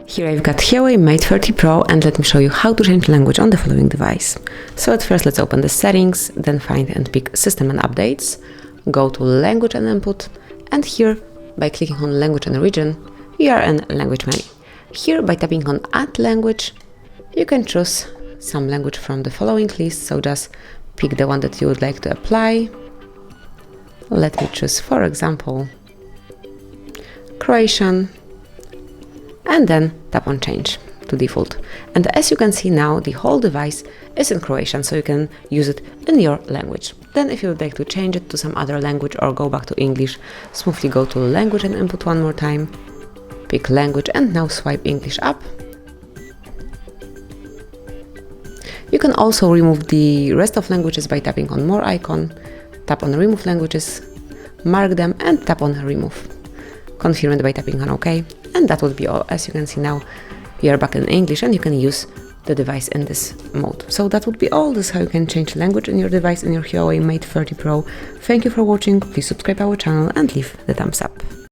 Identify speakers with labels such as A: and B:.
A: Here I've got HUAWEI Mate 30 Pro, and let me show you how to change language on the following device. So at first let's open the settings, then find and pick System and Updates, go to Language and Input, and here by clicking on Language and Region, we are in Language menu. Here by tapping on Add Language, you can choose some language from the following list, so just pick the one that you would like to apply. Let me choose, for example, Croatian, and then tap on Change to default. And as you can see now, the whole device is in Croatian, so you can use it in your language. Then if you would like to change it to some other language or go back to English, smoothly go to Language and Input one more time, pick Language, and now swipe English up. You can also remove the rest of languages by tapping on More icon, tap on Remove Languages, mark them, and tap on Remove. Confirm it by tapping on OK, and that would be all. As you can see now, we are back in English and you can use the device in this mode. So that would be all. This is how you can change language in your device in your HUAWEI Mate 30 Pro. Thank you for watching, please subscribe our channel and leave the thumbs up.